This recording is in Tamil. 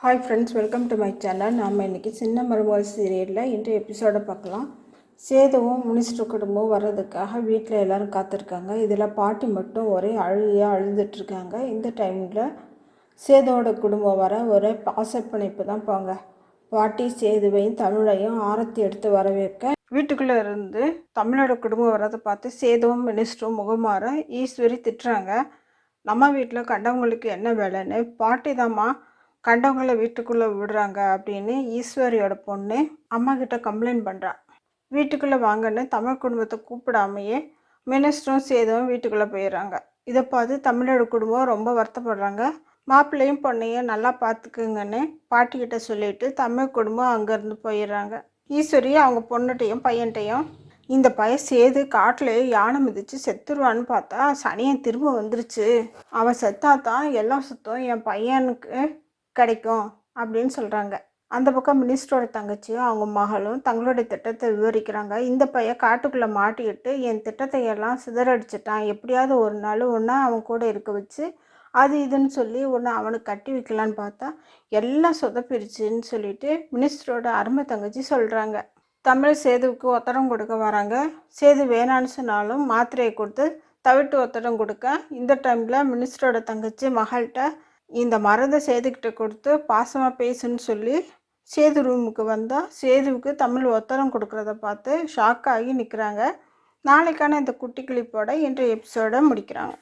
Hi friends, welcome to my channel. நாம் இன்றைக்கி சின்ன மருமகள் சீரியலில் இன்றைய எபிசோடை பார்க்கலாம். சேதுவும் மினிஸ்டர் குடும்பம் வர்றதுக்காக வீட்டில் எல்லோரும் காத்திருக்காங்க. இதில் பாட்டி மட்டும் ஒரே அழுகையாக அழுதுட்டுருக்காங்க. இந்த டைமில் சேதுவோட குடும்பம் வர ஒரே பாசப்பிணைப்பு தான் போங்க. பாட்டி சேதுவையும் தமிழையும் ஆரத்தி எடுத்து வரவேற்க வீட்டுக்குள்ளே இருந்து தமிழோட குடும்பம் வர்றதை பார்த்து சேதுவும் மினிஸ்டரும் முகமாற ஈஸ்வரி திட்டுறாங்க. நம்ம வீட்டில் கண்டவங்களுக்கு என்ன வேலைன்னு பாட்டி தாம்மா கண்டவங்களை வீட்டுக்குள்ளே விடுறாங்க அப்படின்னு ஈஸ்வரியோட பொண்ணு அம்மா கிட்ட கம்ப்ளைண்ட் பண்ணுறான். வீட்டுக்குள்ளே வாங்கன்னு தமிழ் குடும்பத்தை கூப்பிடாமையே மினிஸ்டரும் சேதுவும் வீட்டுக்குள்ளே போயிடுறாங்க. இதை பார்த்து தமிழோட குடும்பம் ரொம்ப வருத்தப்படுறாங்க. மாப்பிள்ளையும் பொண்ணையும் நல்லா பார்த்துக்குங்கன்னு பாட்டிக்கிட்ட சொல்லிட்டு தமிழ் குடும்பம் அங்கேருந்து போயிடுறாங்க. ஈஸ்வரி அவங்க பொண்ணுகிட்டையும் பையன்கிட்டையும் இந்த பையன் சேது காட்டிலேயே யானை மிதித்து செத்துருவான்னு பார்த்தா சனியன் திரும்ப வந்துருச்சு. அவன் செத்தாதான் எல்லா சுத்தம் என் பையனுக்கு கிடைக்கும் அப்படின்னு சொல்கிறாங்க. அந்த பக்கம் மினிஸ்டரோட தங்கச்சியும் அவங்க மகளும் தங்களுடைய திட்டத்தை விவரிக்கிறாங்க. இந்த பையன் காட்டுக்குள்ளே மாட்டிக்கிட்டு என் திட்டத்தை எல்லாம் சிதறடிச்சிட்டான். எப்படியாவது ஒரு நாள் ஒன்றா அவன் கூட இருக்க வச்சு அது இதுன்னு சொல்லி ஒன்று அவனுக்கு கட்டி வைக்கலான்னு பார்த்தா எல்லாம் சொதப்பிடுச்சுன்னு சொல்லிட்டு மினிஸ்டரோட அருமை தங்கச்சி சொல்கிறாங்க. தமிழ் சேதுவுக்கு ஒத்தடம் கொடுக்க வராங்க. சேது வேணான்னு சொன்னாலும் மாத்திரையை கொடுத்து தவிட்டு ஒத்தடம் கொடுக்க இந்த டைமில் மினிஸ்டரோட தங்கச்சி மகள்கிட்ட இந்த மருந்தை சேதுக்கிட்ட கொடுத்து பாசமாக பேசுன்னு சொல்லி சேது ரூமுக்கு வந்தால் சேதுவுக்கு தமிழ் ஒத்தரம் கொடுக்குறத பார்த்து ஷாக் ஆகி நிற்கிறாங்க. நாளைக்கான இந்த குட்டி கிளிப்போட இன்றைய எபிசோடை முடிக்கிறாங்க.